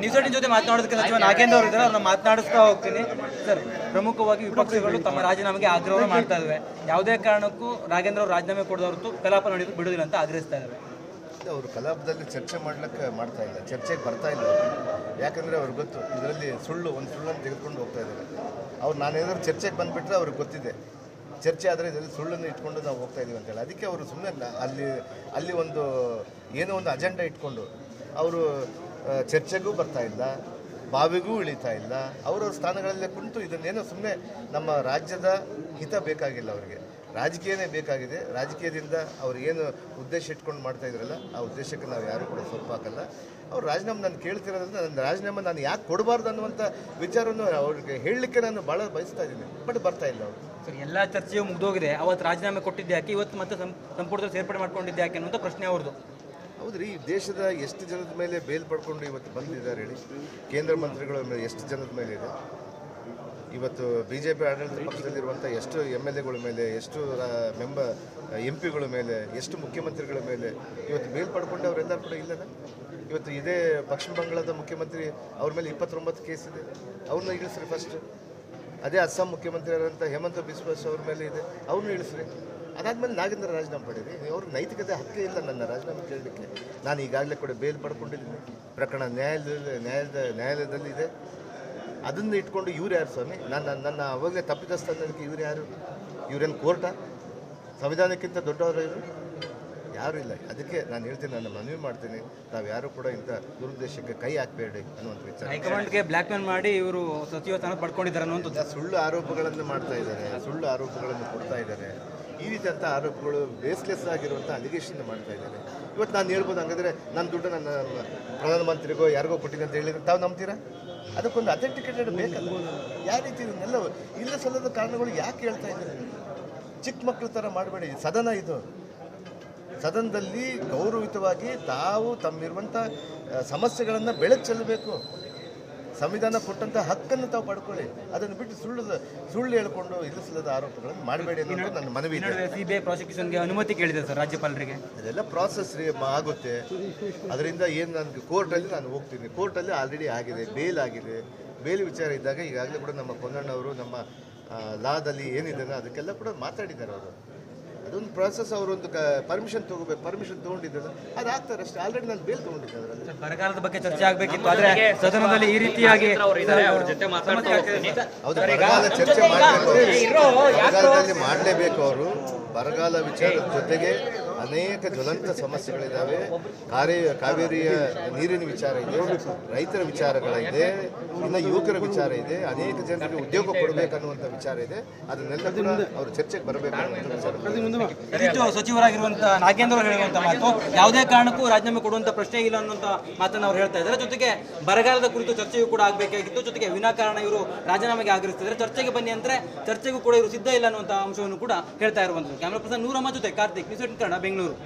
News 18 ಜೊತೆ ಮಾತನಾಡೋದಕ್ಕೆ ಸಚಿವ ನಾಗೇಂದ್ರ ಅವರು ಇದ್ದಾರೆ, ಅವ್ರನ್ನ ಮಾತನಾಡಿಸ್ತಾ ಹೋಗ್ತೀನಿ. ಸರ್, ಪ್ರಮುಖವಾಗಿ ವಿಪಕ್ಷಗಳು ತಮ್ಮ ರಾಜೀನಾಮೆಗೆ ಆಗ್ರಹ ಮಾಡ್ತಾ ಇದ್ದಾವೆ. ಯಾವುದೇ ಕಾರಣಕ್ಕೂ ನಾಗೇಂದ್ರ ಅವರು ರಾಜೀನಾಮೆ ಕೊಡದ ಹೊರತು ಕಲಾಪ ಬಿಡುವುದಿಲ್ಲ ಅಂತ ಆಗ್ರಹಿಸ್ತಾ ಇದ್ದಾರೆ. ಅವರು ಕಲಾಪದಲ್ಲಿ ಚರ್ಚೆ ಮಾಡ್ತಾ ಇಲ್ಲ, ಚರ್ಚೆಗೆ ಬರ್ತಾ ಇಲ್ಲ. ಯಾಕಂದರೆ ಅವ್ರಿಗೆ ಗೊತ್ತು ಇದರಲ್ಲಿ ಒಂದು ಸುಳ್ಳನ್ನು ತೆಗೆದುಕೊಂಡು ಹೋಗ್ತಾ ಇದ್ದಾರೆ. ನಾನೇನಾದ್ರು ಚರ್ಚೆಗೆ ಬಂದುಬಿಟ್ರೆ ಅವ್ರಿಗೆ ಗೊತ್ತಿದೆ ಚರ್ಚೆ ಆದರೆ ಇದರಲ್ಲಿ ಸುಳ್ಳನ್ನು ಇಟ್ಕೊಂಡು ನಾವು ಹೋಗ್ತಾ ಇದ್ದೀವಿ ಅಂತೇಳಿ. ಅದಕ್ಕೆ ಅವರು ಸುಮ್ಮನೆ ಅಲ್ಲಿ ಏನೋ ಒಂದು ಅಜೆಂಡಾ ಇಟ್ಕೊಂಡು ಅವರು ಚರ್ಚೆಗೂ ಬರ್ತಾ ಇಲ್ಲ, ಬಾವಿಗೂ ಇಳಿತಾ ಇಲ್ಲ. ಅವರವ್ರ ಸ್ಥಾನಗಳಲ್ಲೇ ಕುಂತು ಇದನ್ನೇನೋ ಸುಮ್ಮನೆ ನಮ್ಮ ರಾಜ್ಯದ ಹಿತ ಬೇಕಾಗಿಲ್ಲ, ಅವರಿಗೆ ರಾಜಕೀಯನೇ ಬೇಕಾಗಿದೆ. ರಾಜಕೀಯದಿಂದ ಅವ್ರು ಏನು ಉದ್ದೇಶ ಇಟ್ಕೊಂಡು ಮಾಡ್ತಾ ಇದ್ರಲ್ಲ, ಆ ಉದ್ದೇಶಕ್ಕೆ ನಾವು ಯಾರೂ ಕೂಡ ಸ್ವಲ್ಪ ಹಾಕಲ್ಲ. ಅವ್ರು ರಾಜೀನಾಮೆ ನಾನು ಕೇಳ್ತಿರೋದ್ರಿಂದ ನನ್ನ ರಾಜೀನಾಮೆ ನಾನು ಯಾಕೆ ಕೊಡಬಾರ್ದು ಅನ್ನುವಂಥ ವಿಚಾರವನ್ನು ಅವ್ರಿಗೆ ಹೇಳಲಿಕ್ಕೆ ನಾನು ಭಾಳ ಬಯಸ್ತಾ ಇದ್ದೀನಿ. ಬಟ್ ಬರ್ತಾ ಇಲ್ಲ ಅವರು. ಸರ್, ಎಲ್ಲ ಚರ್ಚೆಯು ಮುಗಿದೋಗಿದೆ. ಅವತ್ತು ರಾಜೀನಾಮೆ ಕೊಟ್ಟಿದ್ದೆ ಯಾಕೆ, ಇವತ್ತು ಮತ್ತೆ ಸಂಪುಟದಲ್ಲಿ ಸೇರ್ಪಡೆ ಮಾಡ್ಕೊಂಡಿದ್ದೆ ಯಾಕೆ ಅನ್ನುವಂಥ ಪ್ರಶ್ನೆ ಅವ್ರದ್ದು. ಹೌದ್ರಿ, ಈ ದೇಶದ ಎಷ್ಟು ಜನದ ಮೇಲೆ ಬೇಲ್ ಪಡ್ಕೊಂಡು ಇವತ್ತು ಬಂದಿದ್ದಾರೆ ಹೇಳಿ. ಕೇಂದ್ರ ಮಂತ್ರಿಗಳ ಮೇಲೆ ಎಷ್ಟು ಜನದ ಮೇಲೆ ಇದೆ. ಇವತ್ತು BJP ಆಡಳಿತ ಪಕ್ಷದಲ್ಲಿರುವಂಥ ಎಷ್ಟು MLAಗಳ ಮೇಲೆ, ಎಷ್ಟು MP ಗಳ ಮೇಲೆ, ಎಷ್ಟು ಮುಖ್ಯಮಂತ್ರಿಗಳ ಮೇಲೆ ಇವತ್ತು ಬೇಲ್ ಪಡ್ಕೊಂಡು ಅವರೆಲ್ಲರೂ ಕೂಡ ಇಲ್ಲದ. ಇವತ್ತು ಇದೇ ಪಶ್ಚಿಮ ಬಂಗಾಳದ ಮುಖ್ಯಮಂತ್ರಿ ಅವ್ರ ಮೇಲೆ 29 ಕೇಸ್ ಇದೆ, ಅವ್ರನ್ನ ಇಳಿಸ್ರಿ ಫಸ್ಟ್. ಅದೇ ಅಸ್ಸಾಂ ಮುಖ್ಯಮಂತ್ರಿ ಆದಂಥ ಹೇಮಂತ ಬಿಸ್ವಾ ಅವ್ರ ಮೇಲೆ ಇದೆ, ಅವ್ರನ್ನ ಇಳಿಸ್ರಿ. ಅದಾದಮೇಲೆ ನಾಗೇಂದ್ರ ರಾಜೀನಾಮೆ ಪಡೀರಿ. ಅವ್ರ ನೈತಿಕತೆ ಹಕ್ಕೇ ಇಲ್ಲ ನನ್ನ ರಾಜೀನಾಮೆ ಕೇಳಲಿಕ್ಕೆ. ನಾನು ಈಗಾಗಲೇ ಕೂಡ ಬೇಲ್ ಪಡ್ಕೊಂಡಿದ್ದೀನಿ, ಪ್ರಕರಣ ನ್ಯಾಯಾಲಯದಲ್ಲಿ ಇದೆ. ಅದನ್ನು ಇಟ್ಕೊಂಡು ಇವ್ರು ಯಾರು ಸ್ವಾಮಿ? ನನ್ನ ಅವಾಗಲೇ ತಪ್ಪಿತಸ್ಥ ಅನ್ನೋದಕ್ಕೆ ಇವ್ರು ಯಾರು? ಇವರೇನು ಕೋರ್ಟಾ? ಸಂವಿಧಾನಕ್ಕಿಂತ ದೊಡ್ಡವರು ಇವರು ಯಾರೂ ಇಲ್ಲ. ಅದಕ್ಕೆ ನಾನು ಹೇಳ್ತೀನಿ, ನಾನು ಮನವಿ ಮಾಡ್ತೀನಿ, ನಾವು ಯಾರು ಕೂಡ ಇಂಥ ದುರುದ್ದೇಶಕ್ಕೆ ಕೈ ಹಾಕಬೇಡಿ ಅನ್ನುವಂಥ ವಿಚಾರ. ಹೈಕಮಾಂಡ್ಗೆ ಬ್ಲ್ಯಾಕ್ ಮೇಲ್ ಮಾಡಿ ಇವರು ಸಚಿವ ಸ್ಥಾನ ಪಡ್ಕೊಂಡಿದ್ದಾರೆ ಅನ್ನುವಂಥದ್ದು ಸುಳ್ಳು ಆರೋಪಗಳನ್ನು ಮಾಡ್ತಾ ಇದ್ದಾರೆ, ಸುಳ್ಳು ಆರೋಪಗಳನ್ನು ಕೊಡ್ತಾ ಇದ್ದಾರೆ. ಈ ರೀತಿಯಂಥ ಆರೋಪಗಳು ಬೇಸ್ಲೆಸ್ ಆಗಿರುವಂಥ ಅಲಿಗೇಷನ್ ಮಾಡ್ತಾ ಇದ್ದಾರೆ. ಇವತ್ತು ನಾನು ಹೇಳ್ಬೋದು, ಹಂಗಾದರೆ ನನ್ನ ದುಡ್ಡು ನನ್ನ ಪ್ರಧಾನಮಂತ್ರಿಗೋ ಯಾರಿಗೋ ಕೊಟ್ಟಿದೆ ಅಂತ ಹೇಳಿದ್ರೆ ತಾವು ನಂಬ್ತೀರಾ? ಅದಕ್ಕೊಂದು ಅಥೆಂಟಿಕೇಟೆಡ್ ಬೇಕಲ್ಲ. ಯಾವ ರೀತಿ ಇದನ್ನೆಲ್ಲ ಇಲ್ಲ ಸಲ್ಲದ ಕಾರಣಗಳು ಯಾಕೆ ಹೇಳ್ತಾ ಇದ್ದಾರೆ? ಚಿಕ್ಕ ಮಕ್ಕಳ ಥರ ಮಾಡಬೇಡಿ. ಸದನ ಇದು, ಸದನದಲ್ಲಿ ಗೌರವಯುತವಾಗಿ ತಾವು ತಮ್ಮಿರುವಂಥ ಸಮಸ್ಯೆಗಳನ್ನು ಬೆಳಕು ಚೆಲ್ಲಬೇಕು. ಸಂವಿಧಾನ ಕೊಟ್ಟಂಥ ಹಕ್ಕನ್ನು ತಾವು ಪಡ್ಕೊಳ್ಳಿ. ಅದನ್ನು ಬಿಟ್ಟು ಸುಳ್ಳು ಹೇಳ್ಕೊಂಡು ಇಲ್ಲಿಸಲದ ಆರೋಪಗಳನ್ನು ಮಾಡಬೇಡಿ ಅನ್ನೋದು ನನ್ನ ಮನವಿ ಇದೆ. CBI ಪ್ರಾಸಿಕ್ಯೂಷನ್ಗೆ ಅನುಮತಿ ಕೇಳಿದೆ ಸರ್ ರಾಜ್ಯಪಾಲರಿಗೆ. ಅದೆಲ್ಲ ಪ್ರಾಸೆಸ್ ಆಗುತ್ತೆ. ಅದರಿಂದ ಏನು ನನಗೆ ಕೋರ್ಟಲ್ಲಿ ನಾನು ಹೋಗ್ತೀನಿ. ಕೋರ್ಟಲ್ಲಿ ಆಲ್ರೆಡಿ ಆಗಿದೆ, ಬೇಲ್ ಆಗಿದೆ. ಬೇಲ್ ವಿಚಾರ ಇದ್ದಾಗ ಈಗಾಗಲೇ ಕೂಡ ನಮ್ಮ ಕೊಂದಣ್ಣವರು ನಮ್ಮ ಲಾದಲ್ಲಿ ಏನಿದೆ ಅದಕ್ಕೆಲ್ಲ ಕೂಡ ಮಾತಾಡಿದ್ದಾರೆ ಅವರು. ಅದೊಂದು ಪ್ರಾಸೆಸ್. ಅವರೊಂದು ಪರ್ಮಿಷನ್ ತೊಗೋಬೇಕು, ಪರ್ಮಿಷನ್ ತೊಗೊಂಡಿದ್ದಾರೆ, ಅದು ಆಗ್ತಾರೆ ಅಷ್ಟೇ. ಆಲ್ರೆಡಿ ನಾನು ಬೇಲ್ ತೊಗೊಂಡಿದ್ದಾರೆ. ಬರಗಾಲದ ಬಗ್ಗೆ ಚರ್ಚೆ ಆಗಬೇಕಿತ್ತು, ಆದರೆ ಸದನದಲ್ಲಿ ಈ ರೀತಿಯಾಗಿ ಹೌದು, ಬರಗಾಲ ಚರ್ಚೆ ಮಾಡಬೇಕು, ಬರಗಾಲದಲ್ಲಿ ಮಾಡಲೇಬೇಕು. ಅವರು ಬರಗಾಲ ವಿಚಾರದ ಜೊತೆಗೆ ಅನೇಕ ಜ್ವಲಂತ ಸಮಸ್ಯೆಗಳಿದ್ದಾವೆ. ಕಾವೇರಿಯ ನೀರಿನ ವಿಚಾರ ಇದೆ, ರೈತರ ವಿಚಾರಗಳಿದೆ, ಇನ್ನು ಯುವಕರ ವಿಚಾರ ಇದೆ, ಅನೇಕ ಜನರಿಗೆ ಉದ್ಯೋಗ ಕೊಡಬೇಕನ್ನುವಂಥ ವಿಚಾರ ಇದೆ. ಅದನ್ನೆಲ್ಲ ಕೂಡ ಅವರು ಚರ್ಚೆಗೆ ಬರಬೇಕು ಅನ್ನುವಂಥ ವಿಚಾರ. ಸಚಿವರಾಗಿರುವಂಥ ನಾಗೇಂದ್ರ ಅವರು ಹೇಳುವಂಥ ಮಾತು, ಯಾವುದೇ ಕಾರಣಕ್ಕೂ ರಾಜೀನಾಮೆ ಕೊಡುವಂಥ ಪ್ರಶ್ನೆ ಇಲ್ಲ ಅನ್ನುವಂಥ ಮಾತನ್ನು ಅವ್ರು ಹೇಳ್ತಾ ಇದ್ದಾರೆ. ಜೊತೆಗೆ ಬರಗಾಲದ ಕುರಿತು ಚರ್ಚೆಯೂ ಕೂಡ ಆಗಬೇಕಾಗಿತ್ತು. ಜೊತೆಗೆ ವಿನಾಕಾರಣ ಇವರು ರಾಜೀನಾಮೆಗೆ ಆಗ್ರಹಿಸ್ತಿದ್ದಾರೆ. ಚರ್ಚೆಗೆ ಬನ್ನಿ ಅಂದರೆ ಚರ್ಚೆಗೂ ಕೂಡ ಇವರು ಸಿದ್ಧ ಇಲ್ಲ ಅನ್ನುವಂಥ ಅಂಶವನ್ನು ಕೂಡ ಹೇಳ್ತಾ ಇರುವಂಥದ್ದು. ಕ್ಯಾಮರಾ ಪರ್ಸನ್ ನೂರಮ್ಮ ಜೊತೆ ಕಾರ್ತಿಕ್, ನ್ಯೂಸ್ 18 ಕನ್ನಡ, ಬೆಂಗಳೂರು.